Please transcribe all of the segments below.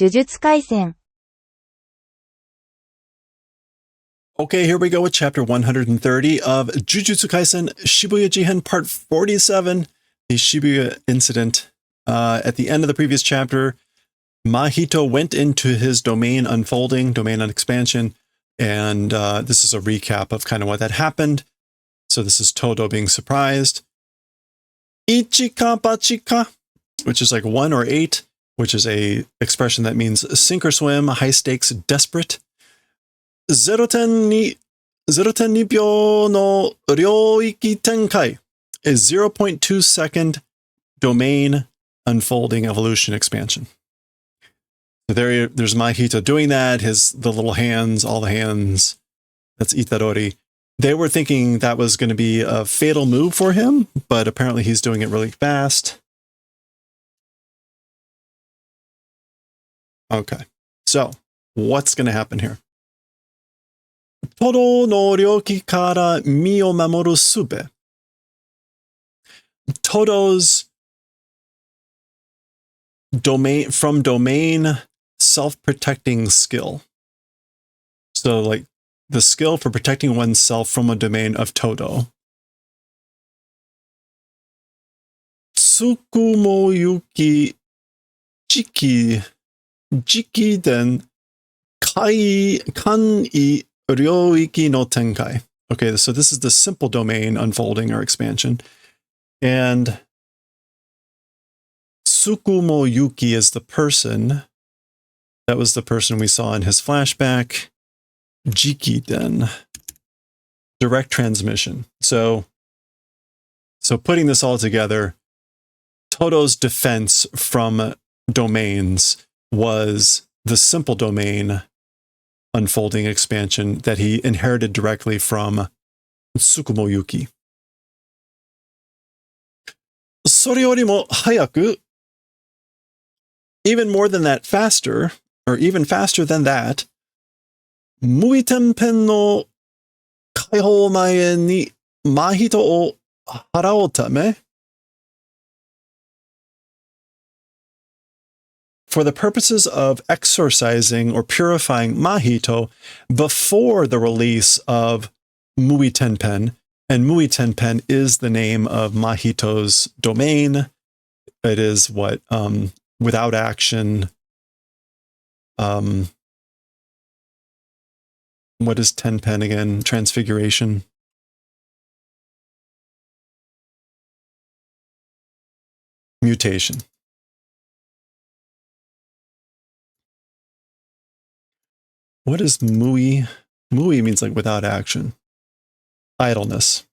呪術廻戦 Okay, here we go with chapter 130 of Jujutsu Kaisen Shibuya Jihen part 47, the Shibuya incident. At the end of the previous chapter, Mahito went into his domain unfolding, domain expansion, and this is a recap of kind of what that happened. So this is Todo being surprised. Ichika bachika, which is like 1 or 8, which is a expression that means sink or swim, high stakes, desperate. 0.2秒の領域展開 is 0.2 second domain unfolding evolution expansion. So there's Mahito doing that, the little hands, all the hands. That's Itadori. They were thinking that was going to be a fatal move for him, but apparently he's doing it really fast. Okay, so what's going to happen here? Todo no ryoki kara mi o mamoru sube. Todo's domain self-protecting skill. So like the skill for protecting oneself from a domain of Todo. Tsukumo yuki jiki den kan-i ryoiki no tenkai. Okay, so this is the simple domain unfolding or expansion. And Tsukumo Yuki is the person. That was the person we saw in his flashback. Jiki den. Direct transmission. So putting this all together, Todo's defense from domains was the simple domain unfolding expansion that he inherited directly from Tsukumo Yuki. それよりも早く even more than that, faster, or even faster than that, 無意天変の解放前に真人を払うため for the purposes of exorcising or purifying Mahito before the release of Mui Tenpen. And Mui Tenpen is the name of Mahito's domain. It is what, without action. What is Tenpen again? Transfiguration. Mutation. What is Mui? Mui means like without action. Idleness.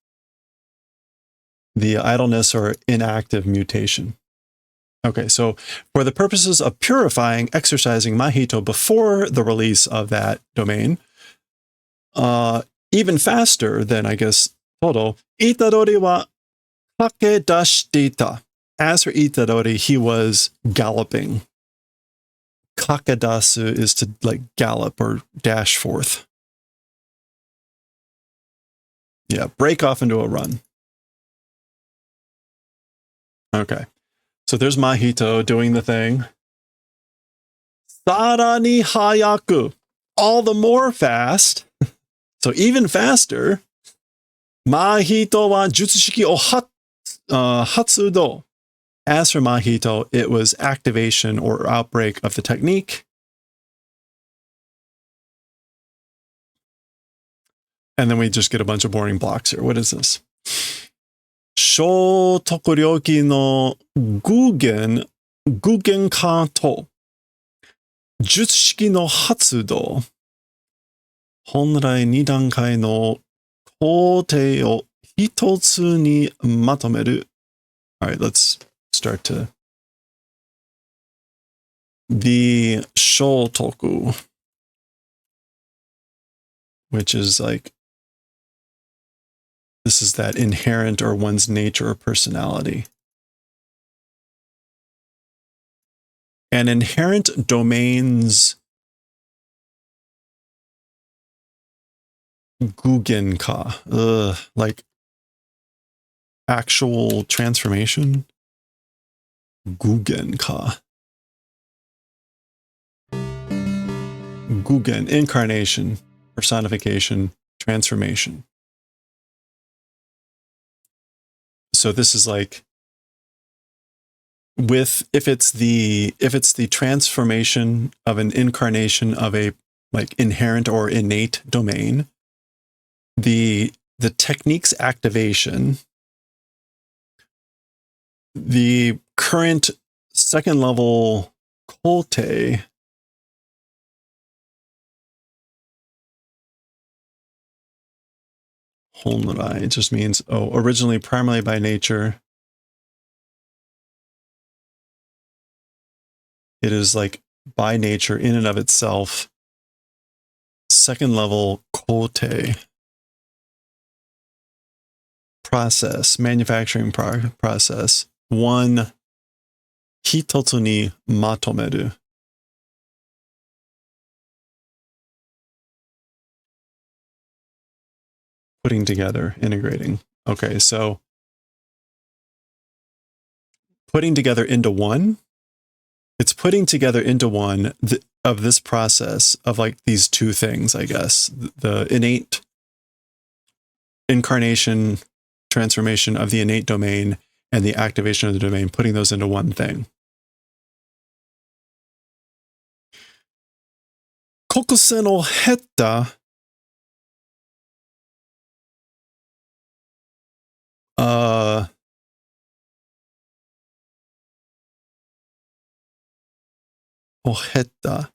The idleness or inactive mutation. Okay, so for the purposes of purifying, exercising Mahito before the release of that domain, even faster than, I guess, Todo, Itadori wa kake dashita. As for Itadori, he was galloping. Kakedasu is to like gallop or dash forth. Yeah, break off into a run. Okay, so there's Mahito doing the thing. Sarani hayaku, all the more fast. So even faster. Mahito wa jutsushiki o hatsudo. As for Mahito, it was activation or outbreak of the technique. And then we just get a bunch of boring blocks here. What is this? Sho tokuryoki no gugen kato. Jutsushiki no hatsudo. Honrai ni dankai no koutei o hitotsu ni matomeru. All right, let's start to the shotoku, which is like, this is that inherent or one's nature or personality. And inherent domains gugenka, like actual transformation. Gugenka. Gugen, incarnation, personification, transformation. So this is like if it's the transformation of an incarnation of a like inherent or innate domain, the technique's activation, the current second level kote Honrai, it just means originally primarily by nature. It is like by nature in and of itself second level kote process, manufacturing process. One hitotsu ni matomeru. Putting together, integrating. Okay, so putting together into one. It's putting together into one of this process of like these two things, I guess. The innate incarnation, transformation of the innate domain and the activation of the domain, putting those into one thing. Kokuse no hetta ohetta.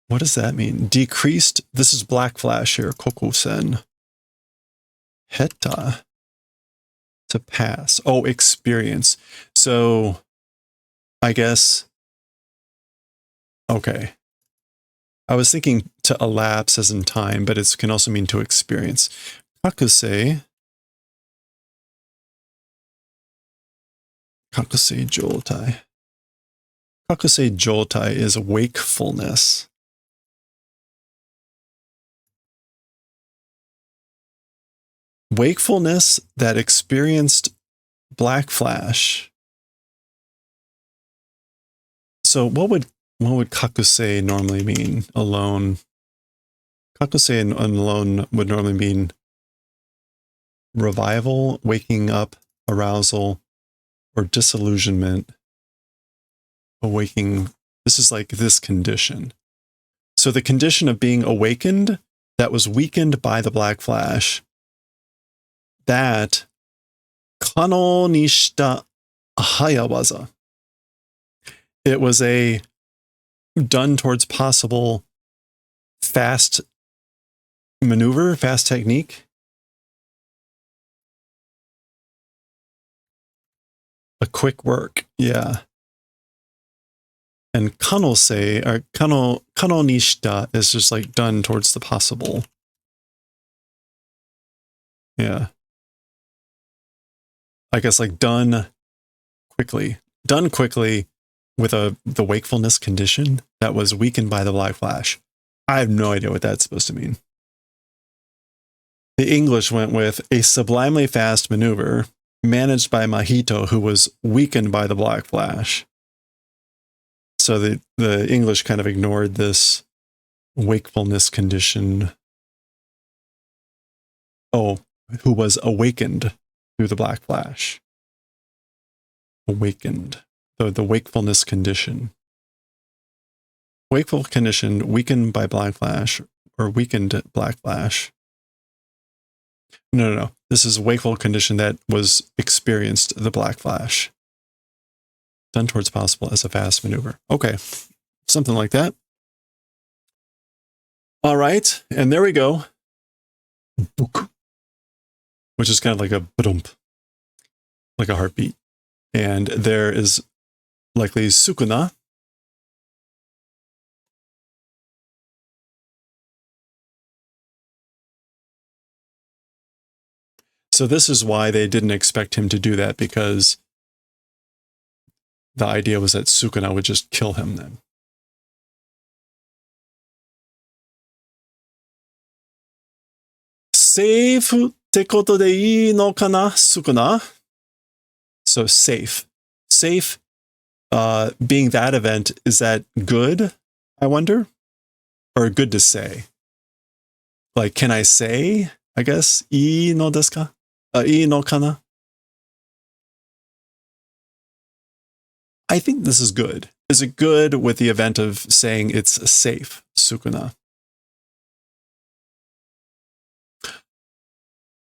What does that mean? Decreased. This is Black Flash here. Kokusen. Hetta. To pass. Oh, experience. So, I guess. Okay. I was thinking to elapse as in time, but it can also mean to experience. Kakuse. Kakuse jotai. Kakuse jotai is wakefulness. Wakefulness that experienced Black Flash. So what would kakuse normally mean? Alone. Kakuse and alone would normally mean revival, waking up, arousal, or disillusionment. Awaking. This is like this condition. So the condition of being awakened that was weakened by the Black Flash, that kano ni shita hayawaza. It was a done towards possible fast maneuver, fast technique. A quick work, yeah. And kanose, or kano ni shita is just like done towards the possible. Yeah. I guess like done quickly with the wakefulness condition that was weakened by the Black Flash. I have no idea what that's supposed to mean. The English went with a sublimely fast maneuver managed by Mahito, who was weakened by the Black Flash. So the English kind of ignored this wakefulness condition. Oh, who was awakened through the Black Flash. Awakened. The wakefulness condition. Wakeful condition weakened by Black Flash, or weakened Black Flash. No. This is a wakeful condition that was experienced the Black Flash. Done towards possible as a fast maneuver. Okay. Something like that. All right. And there we go. Which is kind of like a ba-dump. Like a heartbeat. And there is likely sukuna. So this is why they didn't expect him to do that, because the idea was that Sukuna would just kill him then. Safe te koto de ii no kana, Sukuna? So safe. Safe being that event, is that good, I wonder? or good to say. Like, can I say, I guess, ii no desu ka? Ii no kana? I think this is good. Is it good with the event of saying it's safe, sukuna?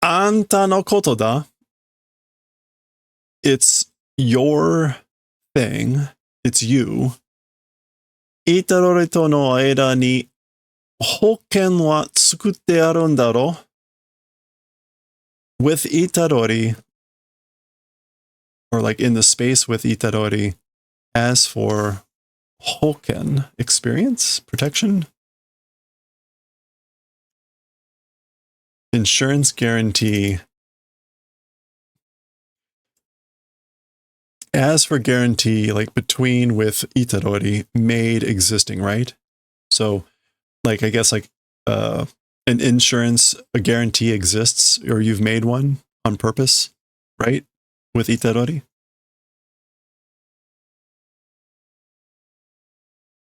Anta no koto da. It's your thing. It's you. Itarori to no aida ni hoken wa tsukutte aru daro. With Itarori, or like in the space with Itarori, as for hoken, experience, protection, insurance guarantee. As for guarantee, like between with Itarori, made existing, right? So, like, I guess like an insurance, a guarantee exists, or you've made one on purpose, right? With Itarori.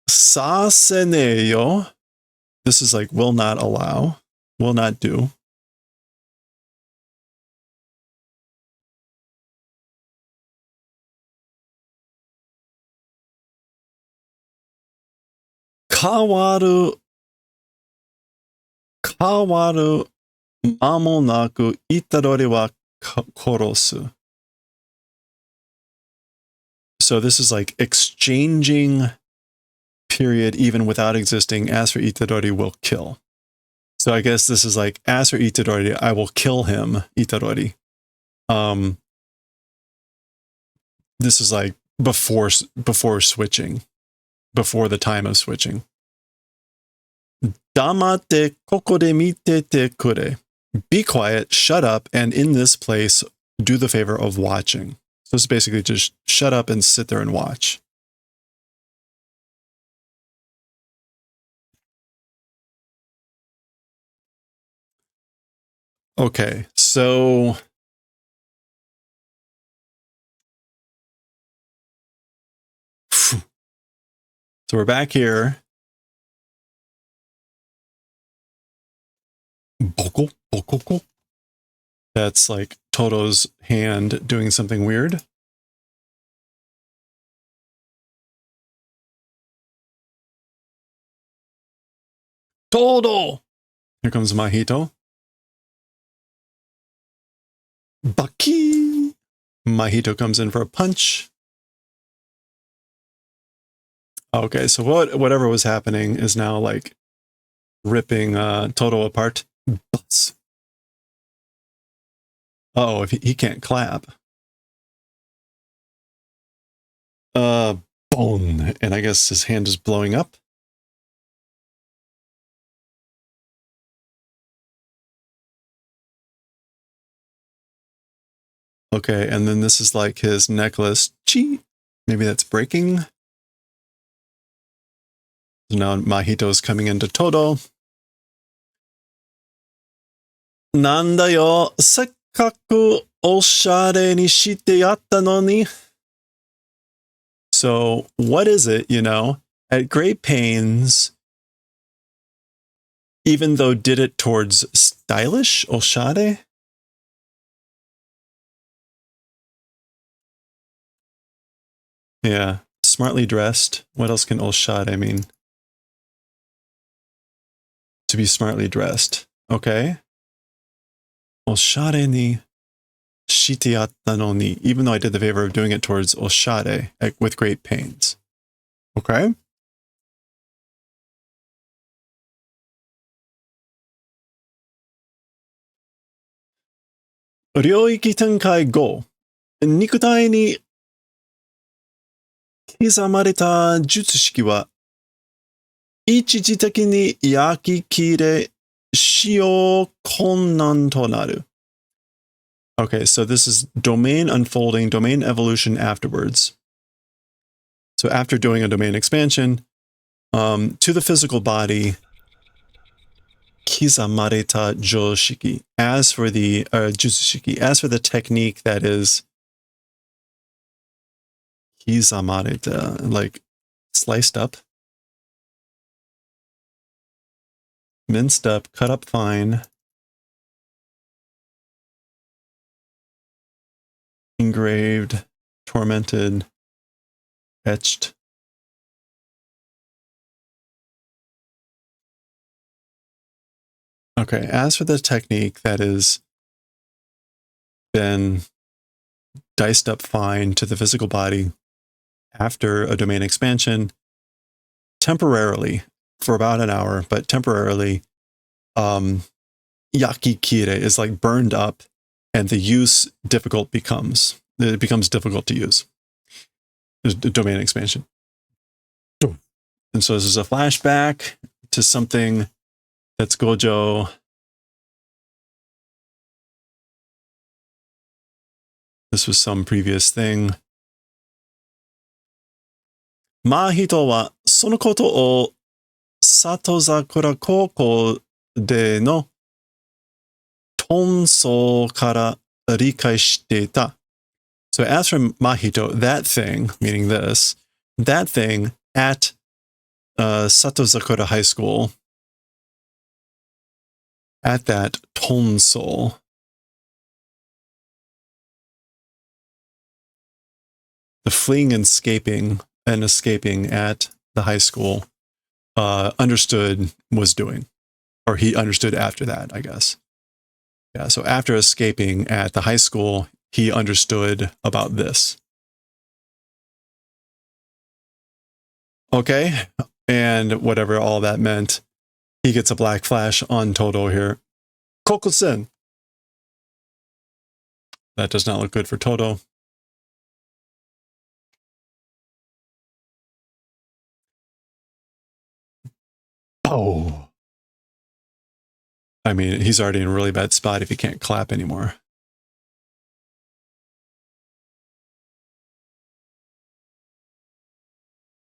Saseneyo. This is like will not allow, will not do. Kawaru mamonaku Itarori wa korosu. So this is like exchanging period even without existing. As for Itadori, will kill. So I guess this is like, as for Itadori, I will kill him, Itadori. This is like before switching, before the time of switching. Damate kokode mitete kure. Be quiet, shut up, and in this place, do the favor of watching. So it's basically just shut up and sit there and watch. Okay, so we're back here. Boko, boko. That's like Toto's hand doing something weird. Toto! Here comes Mahito. Baki! Mahito comes in for a punch. Okay, so whatever was happening is now like ripping Toto apart. Butts. Oh, if he can't clap. Bone. And I guess his hand is blowing up. Okay, and then this is like his necklace. Chi. Maybe that's breaking. So now Mahito's coming into Toto. Nanda yo, sekkaku oshare ni shite yatta no ni. So what is it, at great pains, even though did it towards stylish, oshare? Yeah, smartly dressed. What else can oshare mean? To be smartly dressed. Okay. Oshare ni shite yatta no ni, even though I did the favor of doing it towards oshare with great pains. Okay. Ryoiki tenkai go. 肉体に刻まれた術式は一時的に焼き切れ使用困難となる. Okay, so this is domain unfolding, domain evolution afterwards. So after doing a domain expansion, to the physical body, kizamareta joshiki. As for the jutsushiki, as for the technique that is kizamareta, like sliced up. minced up, cut up fine, engraved, tormented, etched. Okay, as for the technique that is been diced up fine to the physical body after a domain expansion, temporarily, for about an hour, but temporarily, yakikire is like burned up, and the use becomes difficult to use. There's domain expansion. And so this is a flashback to something that's Gojo. This was some previous thing. Mahito wa sono koto o Satozakura Koko de no Tonso kara rikai shite ta. So as from Mahito, that thing, meaning this, that thing at Satozakura High School, at that Tonso, the fleeing and escaping at the high school, was doing, or he understood after that, I guess. Yeah, so after escaping at the high school, he understood about this. Okay, and whatever all that meant, he gets a black flash on Todo here. Kokusen. That does not look good for Todo. Oh. I mean, he's already in a really bad spot if he can't clap anymore.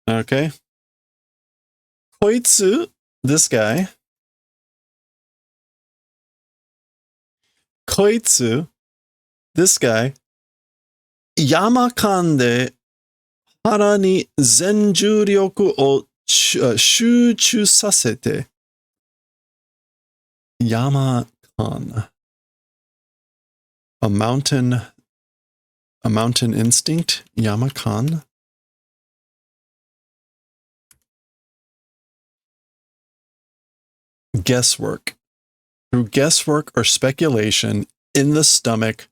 Okay. Koitsu, this guy. Koitsu, this guy. Yamakan de hara ni zenjuryoku o shuchu sasete. Yamakan. A mountain instinct? Yamakan? Guesswork. Through guesswork or speculation in the stomach,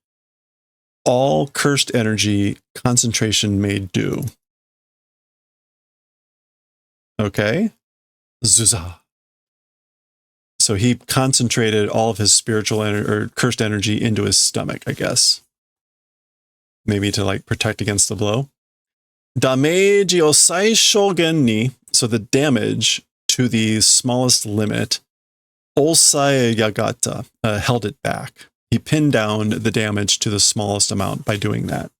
all cursed energy concentration made do. Okay. Zuza. So he concentrated all of his spiritual or cursed energy into his stomach, I guess. Maybe to like protect against the blow. Dameji o saishogen ni, so the damage to the smallest limit, Osai Yagata held it back. He pinned down the damage to the smallest amount by doing that.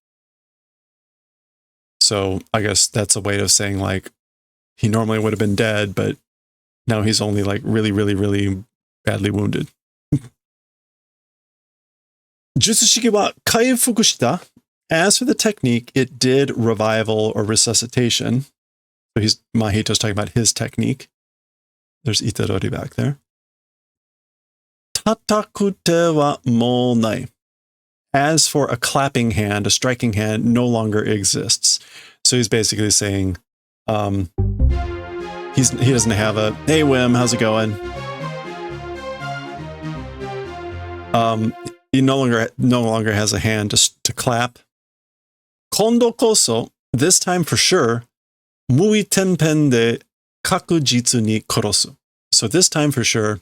So I guess that's a way of saying like he normally would have been dead, but now he's only like really, really, really badly wounded. Jutsushiki wa kaifuku shita. As for the technique, it did revival or resuscitation. So Mahito's talking about his technique. There's Itadori back there. Tatakute wa mo nai. As for a clapping hand, a striking hand no longer exists. So he's basically saying, he doesn't have a, hey Wim, how's it going? He no longer has a hand to clap. Kondo koso, this time for sure, mui tenpen de kakujitsu ni korosu. So this time for sure,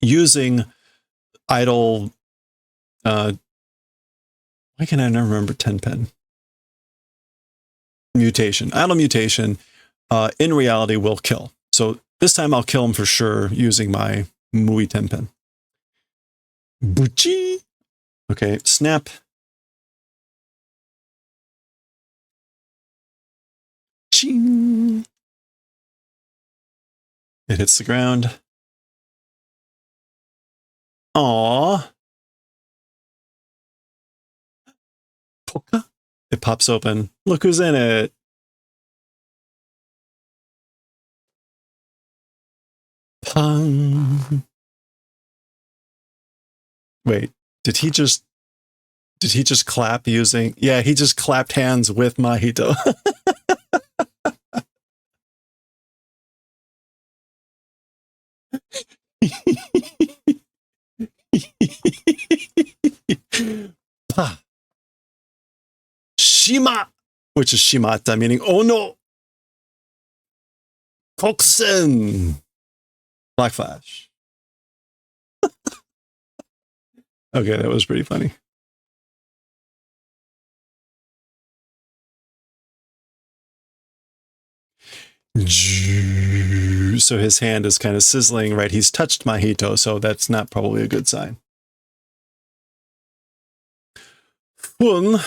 using idle, why can I never remember tenpen? Mutation. Idle mutation, in reality will kill. So this time I'll kill him for sure using my mui tenpen. Buchi. Okay, snap. Ching. It hits the ground. Aww. Poka. It pops open. Look who's in it. Pang. Wait, did he just clap using? Yeah, he just clapped hands with Mahito. Pa. Shima, which is Shimata, meaning oh no. Koksen. Black Flash. Okay, that was pretty funny. So his hand is kind of sizzling, right? He's touched Mahito, so that's not probably a good sign. Fun.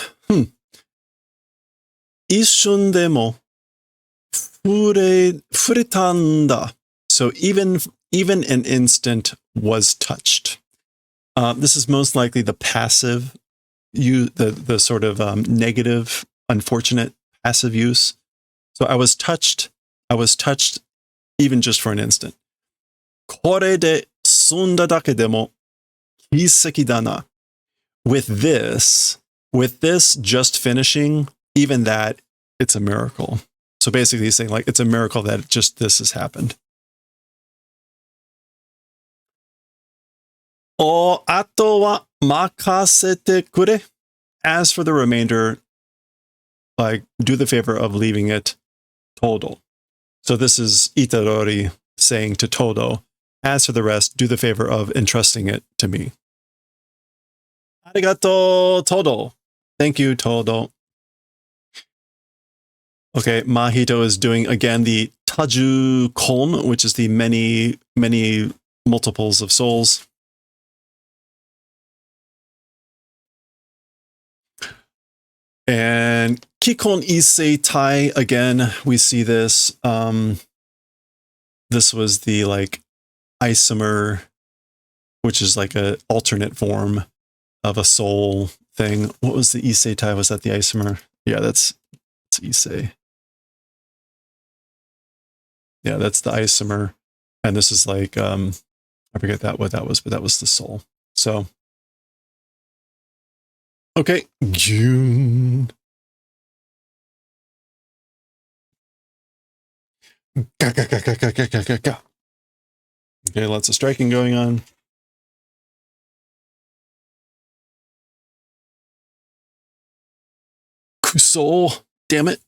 Ishun demo furetanda. So even an instant was touched. This is most likely the passive, the sort of negative, unfortunate passive use. So I was touched even just for an instant. これで済んだだけでも奇跡だな. With this just finishing, even that, it's a miracle. So basically he's saying like it's a miracle that just this has happened. あとは任せてくれ. As for the remainder, like do the favor of leaving it Todo. So this is Itadori saying to Todo, as for the rest, do the favor of entrusting it to me. Arigato, Todo. Thank you, Todo. Okay, Mahito is doing again the Taju Kon, which is the many multiples of souls. And Kikon Issei Tai, again, we see this. This was the like isomer, which is like a alternate form of a soul thing. What was the Issei Tai? Was that the isomer? Yeah, that's Issei. Yeah, that's the isomer. And this is like, I forget what that was, but that was the soul. So, okay. June. Okay, lots of striking going on. Kuso, damn it.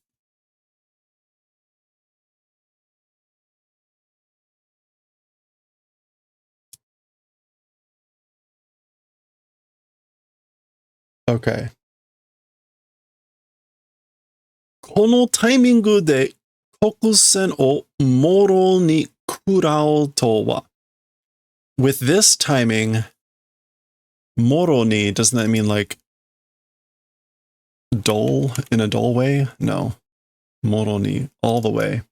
Okay. このタイミングで国戦をもろに食らうとは. With this timing, moro ni, doesn't that mean like dull in a dull way? No. Moro ni, all the way.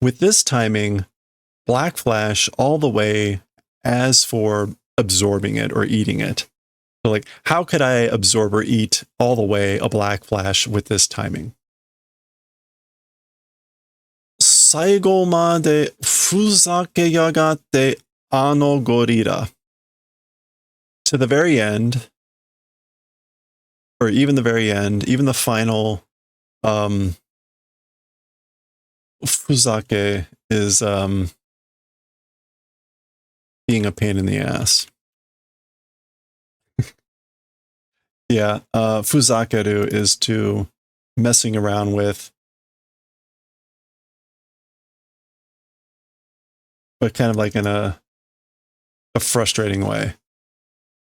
With this timing, Black Flash all the way. As for absorbing it or eating it. So like, how could I absorb or eat all the way a Black Flash with this timing? 最後までふざけやがってあのゴリラ. To the very end, or even the very end, even the final, fuzake is being a pain in the ass. Yeah, fuzakeru is to messing around with, but kind of like in a frustrating way.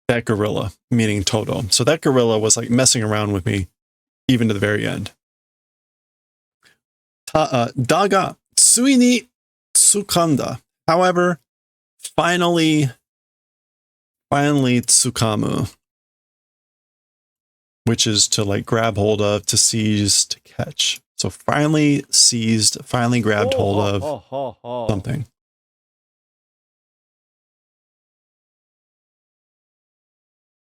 That gorilla, meaning Todo. So that gorilla was like messing around with me even to the very end. Daga tsui ni tsukanda. However, finally tsukamu, which is to like grab hold of, to seize, to catch. So finally seized, finally grabbed hold of something.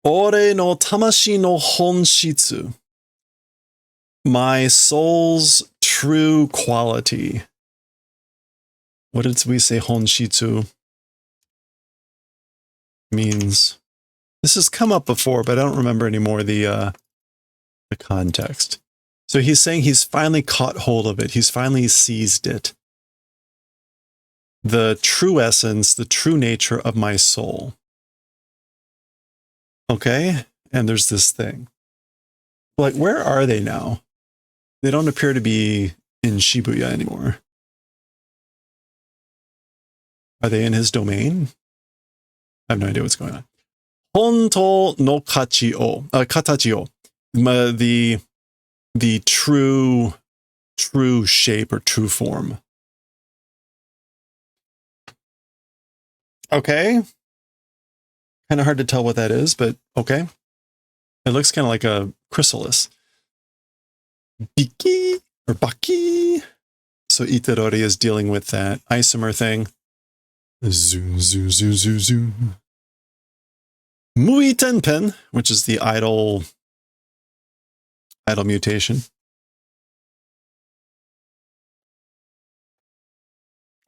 Ore no tamashi no honshitsu. My soul's true quality. What did we say honshitsu? means. This has come up before, but I don't remember anymore the context. So he's saying he's finally caught hold of it. He's finally seized it. The true essence, the true nature of my soul. Okay? And there's this thing. Like, where are they now? They don't appear to be in Shibuya anymore. Are they in his domain? I have no idea what's going on. Honto no kachi o, katachi o. The true shape or true form. Okay. Kind of hard to tell what that is, but okay. It looks kind of like a chrysalis. Biki or baki. So Itadori is dealing with that isomer thing. Zoom, zoom, zoom, zoom, zoom. Mui Tenpen, which is the idle mutation.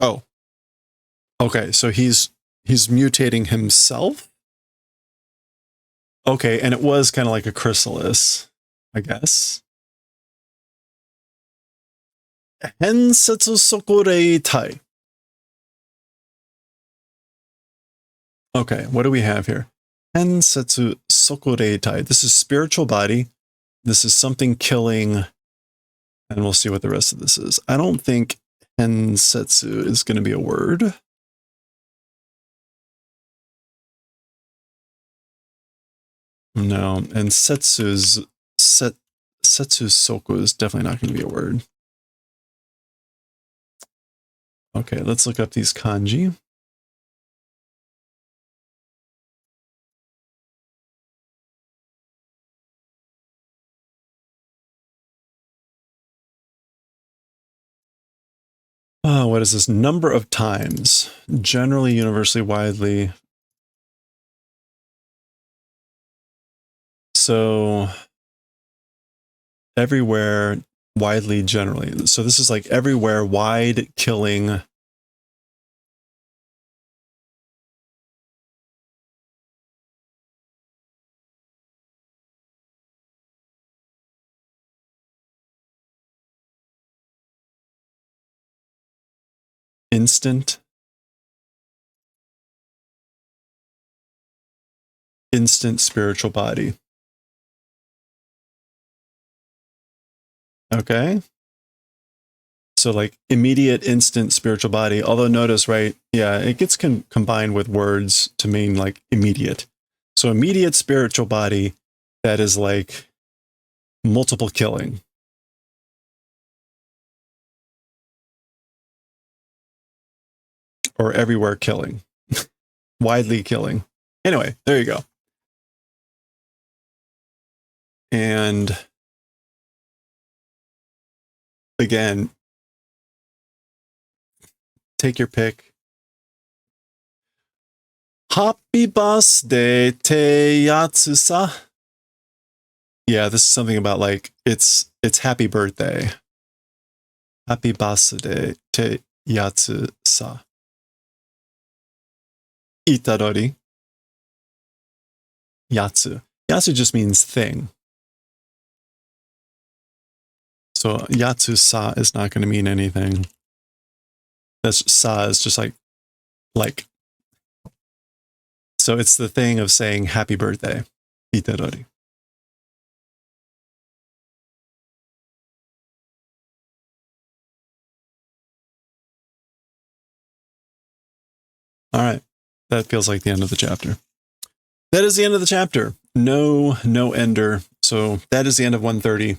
Oh. Okay, so he's mutating himself? Okay, and it was kind of like a chrysalis, I guess. Hensetsu Sokorei Tai. Okay, what do we have here? Hensetsu Sokorei Tai. This is spiritual body. This is something killing. And we'll see what the rest of this is. I don't think Hensetsu is going to be a word. No, and Setsu Soku is definitely not going to be a word. Okay, let's look up these kanji. What is this? Number of times. Generally, universally, widely. So, everywhere, widely, generally. So this is like everywhere, wide, killing. Instant spiritual body. Okay. So like immediate, instant spiritual body. Although notice, right? Yeah, it gets combined with words to mean like immediate. So immediate spiritual body that is like multiple killing. Or everywhere killing. Widely killing. Anyway, there you go. And again, take your pick. Happy birthday te yatsu-sa. Yeah, this is something about like it's happy birthday. Happy birthday te yatsu-sa. Itadori. Yatsu. Yatsu just means thing. So yatsu-sa is not going to mean anything. That's sa is just like. So it's the thing of saying happy birthday. Itadori. All right. That feels like the end of the chapter. That is the end of the chapter. No ender. So that is the end of 130.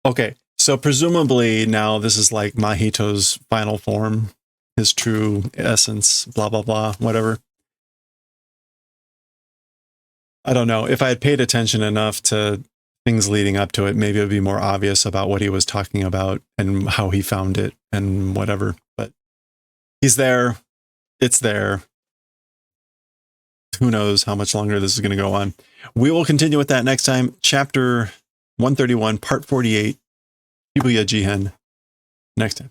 Okay. So presumably now this is like Mahito's final form, his true essence, blah, blah, blah, whatever. I don't know. If I had paid attention enough to things leading up to it, maybe it would be more obvious about what he was talking about and how he found it and whatever. But he's there. It's there. Who knows how much longer this is going to go on. We will continue with that next time. Chapter 131, part 48, Shibuya Jihen, next time.